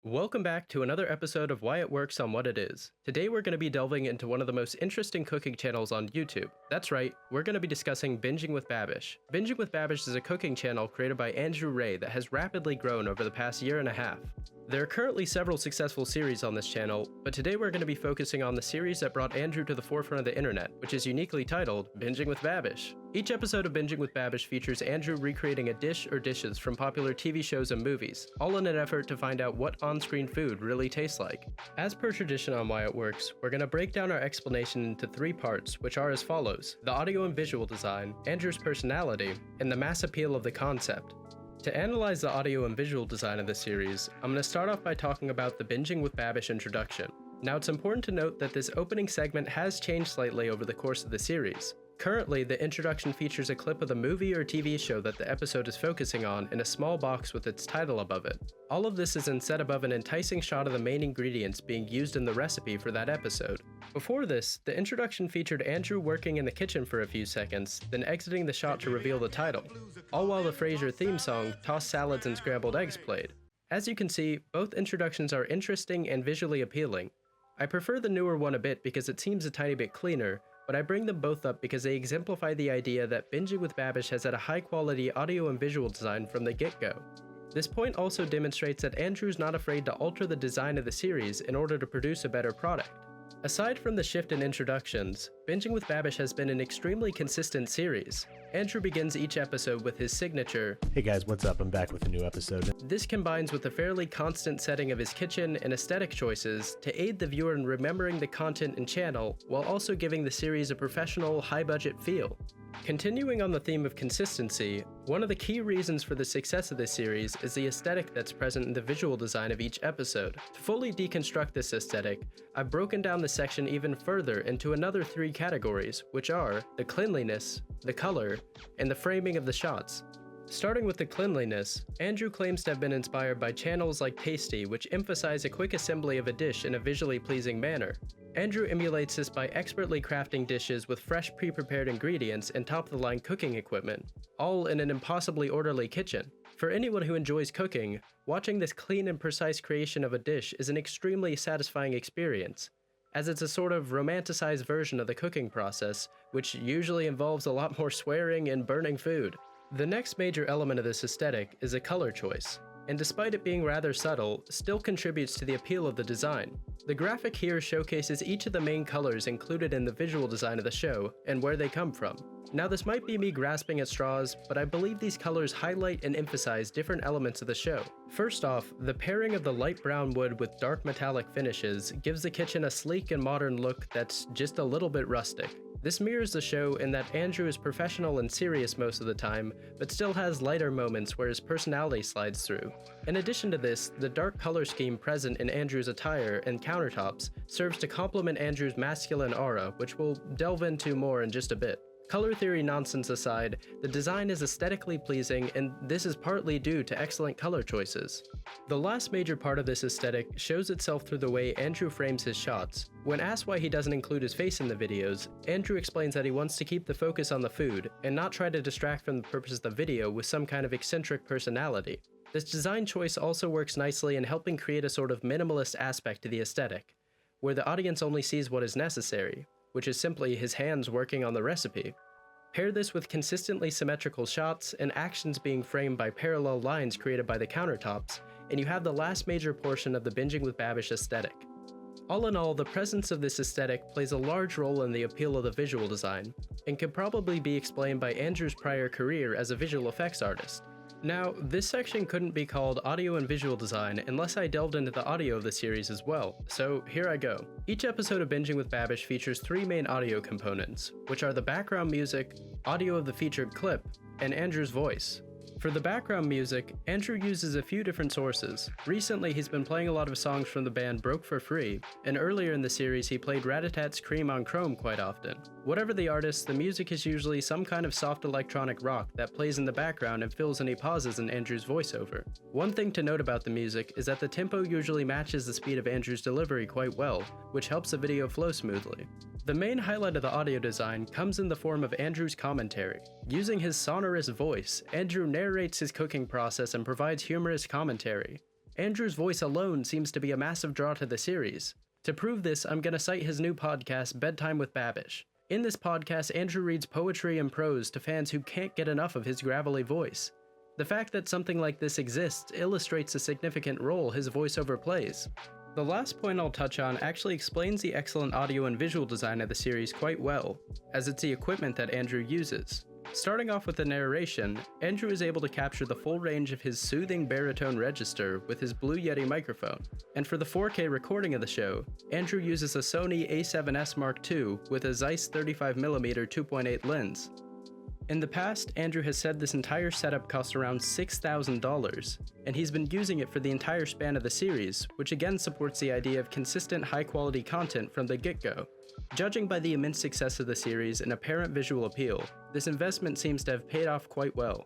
Welcome back to another episode of Why It Works on What It Is. Today we're going to be delving into one of the most interesting cooking channels on YouTube. That's right, we're going to be discussing Binging with Babish. Binging with Babish is a cooking channel created by Andrew Ray that has rapidly grown over the past year and a half. There are currently several successful series on this channel, but today we're going to be focusing on the series that brought Andrew to the forefront of the internet, which is uniquely titled Binging with Babish. Each episode of Binging with Babish features Andrew recreating a dish or dishes from popular TV shows and movies, all in an effort to find out what on-screen food really tastes like. As per tradition on Why It Works, we're going to break down our explanation into three parts, which are as follows: the audio and visual design, Andrew's personality, and the mass appeal of the concept. To analyze the audio and visual design of this series, I'm going to start off by talking about the Binging with Babish introduction. Now, it's important to note that this opening segment has changed slightly over the course of the series. Currently, the introduction features a clip of the movie or TV show that the episode is focusing on in a small box with its title above it. All of this is then set above an enticing shot of the main ingredients being used in the recipe for that episode. Before this, the introduction featured Andrew working in the kitchen for a few seconds, then exiting the shot to reveal the title, all while the Frasier theme song, Tossed Salads and Scrambled Eggs, played. As you can see, both introductions are interesting and visually appealing. I prefer the newer one a bit because it seems a tiny bit cleaner, but I bring them both up because they exemplify the idea that Binging with Babish has had a high-quality audio and visual design from the get-go. This point also demonstrates that Andrew's not afraid to alter the design of the series in order to produce a better product. Aside from the shift in introductions, Binging with Babish has been an extremely consistent series. Andrew begins each episode with his signature, "Hey guys, what's up? I'm back with a new episode." This combines with the fairly constant setting of his kitchen and aesthetic choices to aid the viewer in remembering the content and channel, while also giving the series a professional, high-budget feel. Continuing on the theme of consistency, one of the key reasons for the success of this series is the aesthetic that's present in the visual design of each episode. To fully deconstruct this aesthetic, I've broken down this section even further into another three categories, which are the cleanliness, the color, and the framing of the shots. Starting with the cleanliness, Andrew claims to have been inspired by channels like Tasty, which emphasize a quick assembly of a dish in a visually pleasing manner. Andrew emulates this by expertly crafting dishes with fresh pre-prepared ingredients and top-of-the-line cooking equipment, all in an impossibly orderly kitchen. For anyone who enjoys cooking, watching this clean and precise creation of a dish is an extremely satisfying experience, as it's a sort of romanticized version of the cooking process, which usually involves a lot more swearing and burning food. The next major element of this aesthetic is a color choice, and despite it being rather subtle, still contributes to the appeal of the design. The graphic here showcases each of the main colors included in the visual design of the show, and where they come from. Now, this might be me grasping at straws, but I believe these colors highlight and emphasize different elements of the show. First off, the pairing of the light brown wood with dark metallic finishes gives the kitchen a sleek and modern look that's just a little bit rustic. This mirrors the show in that Andrew is professional and serious most of the time, but still has lighter moments where his personality slides through. In addition to this, the dark color scheme present in Andrew's attire and countertops serves to complement Andrew's masculine aura, which we'll delve into more in just a bit. Color theory nonsense aside, the design is aesthetically pleasing, and this is partly due to excellent color choices. The last major part of this aesthetic shows itself through the way Andrew frames his shots. When asked why he doesn't include his face in the videos, Andrew explains that he wants to keep the focus on the food, and not try to distract from the purpose of the video with some kind of eccentric personality. This design choice also works nicely in helping create a sort of minimalist aspect to the aesthetic, where the audience only sees what is necessary, which is simply his hands working on the recipe. Pair this with consistently symmetrical shots and actions being framed by parallel lines created by the countertops, and you have the last major portion of the Binging with Babish aesthetic. All in all, the presence of this aesthetic plays a large role in the appeal of the visual design, and could probably be explained by Andrew's prior career as a visual effects artist. Now, this section couldn't be called audio and visual design unless I delved into the audio of the series as well, so here I go. Each episode of Binging with Babish features three main audio components, which are the background music, audio of the featured clip, and Andrew's voice. For the background music, Andrew uses a few different sources. Recently, he's been playing a lot of songs from the band Broke for Free, and earlier in the series he played Whatitis' Cream on Chrome quite often. Whatever the artist, the music is usually some kind of soft electronic rock that plays in the background and fills any pauses in Andrew's voiceover. One thing to note about the music is that the tempo usually matches the speed of Andrew's delivery quite well, which helps the video flow smoothly. The main highlight of the audio design comes in the form of Andrew's commentary. Using his sonorous voice, Andrew narrates his cooking process and provides humorous commentary. Andrew's voice alone seems to be a massive draw to the series. To prove this, I'm gonna cite his new podcast, Bedtime with Babish. In this podcast, Andrew reads poetry and prose to fans who can't get enough of his gravelly voice. The fact that something like this exists illustrates the significant role his voiceover plays. The last point I'll touch on actually explains the excellent audio and visual design of the series quite well, as it's the equipment that Andrew uses. Starting off with the narration, Andrew is able to capture the full range of his soothing baritone register with his Blue Yeti microphone, and for the 4K recording of the show, Andrew uses a Sony a7S Mark II with a Zeiss 35mm 2.8 lens. In the past, Andrew has said this entire setup cost around $6,000, and he's been using it for the entire span of the series, which again supports the idea of consistent high-quality content from the get-go. Judging by the immense success of the series and apparent visual appeal, this investment seems to have paid off quite well.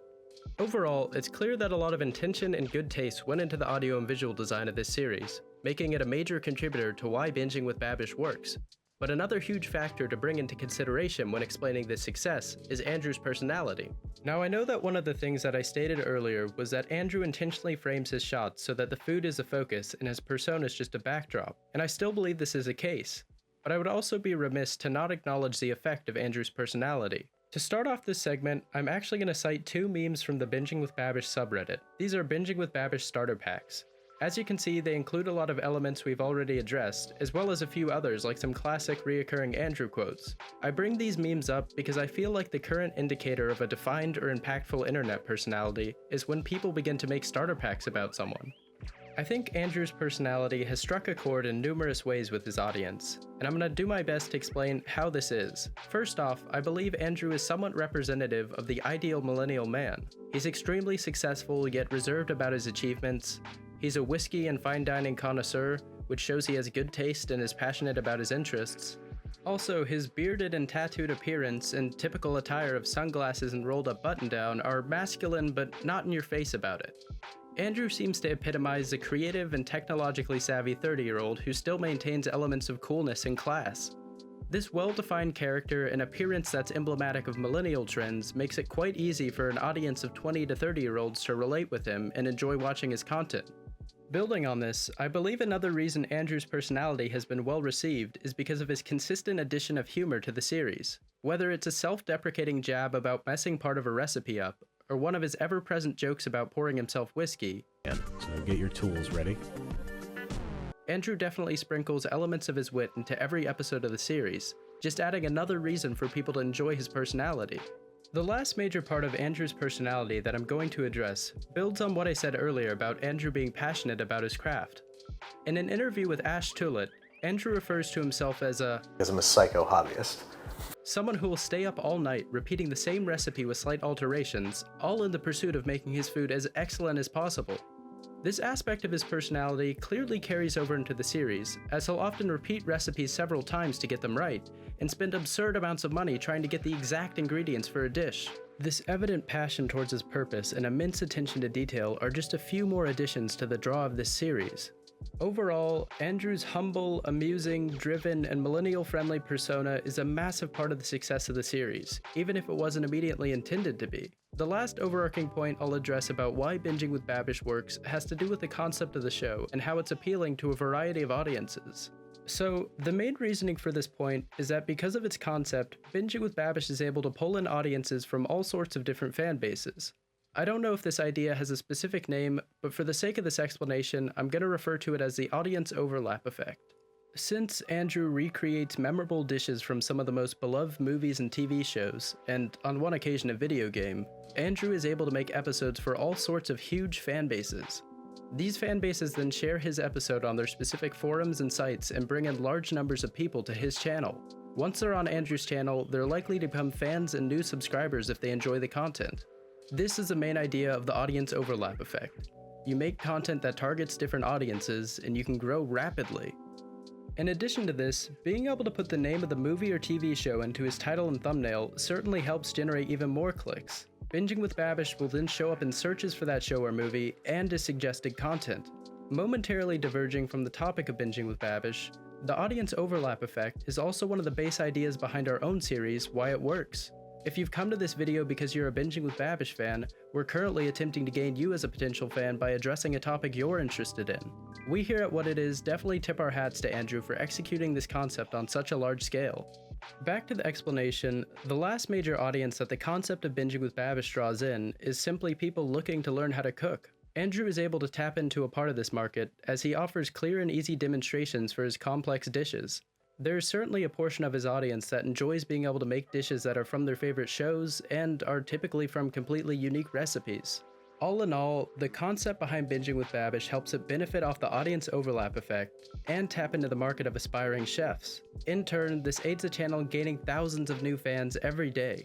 Overall, it's clear that a lot of intention and good taste went into the audio and visual design of this series, making it a major contributor to why Binging with Babish works. But another huge factor to bring into consideration when explaining this success is Andrew's personality. Now, I know that one of the things that I stated earlier was that Andrew intentionally frames his shots so that the food is the focus and his persona is just a backdrop, and I still believe this is the case. But I would also be remiss to not acknowledge the effect of Andrew's personality. To start off this segment, I'm actually going to cite two memes from the Binging with Babish subreddit. These are Binging with Babish starter packs. As you can see, they include a lot of elements we've already addressed, as well as a few others like some classic reoccurring Andrew quotes. I bring these memes up because I feel like the current indicator of a defined or impactful internet personality is when people begin to make starter packs about someone. I think Andrew's personality has struck a chord in numerous ways with his audience, and I'm going to do my best to explain how this is. First off, I believe Andrew is somewhat representative of the ideal millennial man. He's extremely successful yet reserved about his achievements. He's a whiskey and fine dining connoisseur, which shows he has good taste and is passionate about his interests. Also, his bearded and tattooed appearance and typical attire of sunglasses and rolled up button-down are masculine but not in your face about it. Andrew seems to epitomize the creative and technologically savvy 30-year-old who still maintains elements of coolness and class. This well-defined character and appearance that's emblematic of millennial trends makes it quite easy for an audience of 20 to 30-year-olds to relate with him and enjoy watching his content. Building on this, I believe another reason Andrew's personality has been well received is because of his consistent addition of humor to the series. Whether it's a self-deprecating jab about messing part of a recipe up, or one of his ever-present jokes about pouring himself whiskey. So get your tools ready. Andrew definitely sprinkles elements of his wit into every episode of the series, just adding another reason for people to enjoy his personality. The last major part of Andrew's personality that I'm going to address builds on what I said earlier about Andrew being passionate about his craft. In an interview with Ash Tullett, Andrew refers to himself as I'm a psycho hobbyist. Someone who will stay up all night repeating the same recipe with slight alterations, all in the pursuit of making his food as excellent as possible. This aspect of his personality clearly carries over into the series, as he'll often repeat recipes several times to get them right, and spend absurd amounts of money trying to get the exact ingredients for a dish. This evident passion towards his purpose and immense attention to detail are just a few more additions to the draw of this series. Overall, Andrew's humble, amusing, driven, and millennial-friendly persona is a massive part of the success of the series, even if it wasn't immediately intended to be. The last overarching point I'll address about why Binging with Babish works has to do with the concept of the show and how it's appealing to a variety of audiences. So, the main reasoning for this point is that because of its concept, Binging with Babish is able to pull in audiences from all sorts of different fan bases. I don't know if this idea has a specific name, but for the sake of this explanation, I'm going to refer to it as the audience overlap effect. Since Andrew recreates memorable dishes from some of the most beloved movies and TV shows, and on one occasion a video game, Andrew is able to make episodes for all sorts of huge fan bases. These fan bases then share his episode on their specific forums and sites and bring in large numbers of people to his channel. Once they're on Andrew's channel, they're likely to become fans and new subscribers if they enjoy the content. This is the main idea of the audience overlap effect. You make content that targets different audiences, and you can grow rapidly. In addition to this, being able to put the name of the movie or TV show into his title and thumbnail certainly helps generate even more clicks. Binging with Babish will then show up in searches for that show or movie and as suggested content. Momentarily diverging from the topic of Binging with Babish, the audience overlap effect is also one of the base ideas behind our own series, why it works. If you've come to this video because you're a Binging with Babish fan, we're currently attempting to gain you as a potential fan by addressing a topic you're interested in. We here at Whatitis definitely tip our hats to Andrew for executing this concept on such a large scale. Back to the explanation, the last major audience that the concept of Binging with Babish draws in is simply people looking to learn how to cook. Andrew is able to tap into a part of this market as he offers clear and easy demonstrations for his complex dishes. There is certainly a portion of his audience that enjoys being able to make dishes that are from their favorite shows and are typically from completely unique recipes. All in all, the concept behind Binging with Babish helps it benefit off the audience overlap effect and tap into the market of aspiring chefs. In turn, this aids the channel in gaining thousands of new fans every day.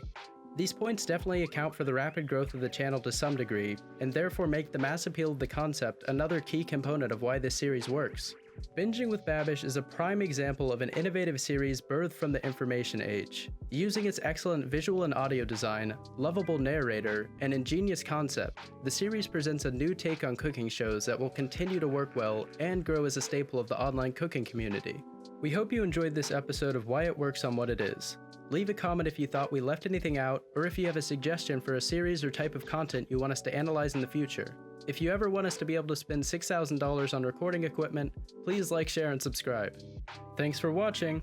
These points definitely account for the rapid growth of the channel to some degree, and therefore make the mass appeal of the concept another key component of why this series works. Binging with Babish is a prime example of an innovative series birthed from the information age. Using its excellent visual and audio design, lovable narrator, and ingenious concept, the series presents a new take on cooking shows that will continue to work well and grow as a staple of the online cooking community. We hope you enjoyed this episode of Why It Works on What It Is. Leave a comment if you thought we left anything out, or if you have a suggestion for a series or type of content you want us to analyze in the future. If you ever want us to be able to spend $6,000 on recording equipment, please like, share, and subscribe. Thanks for watching!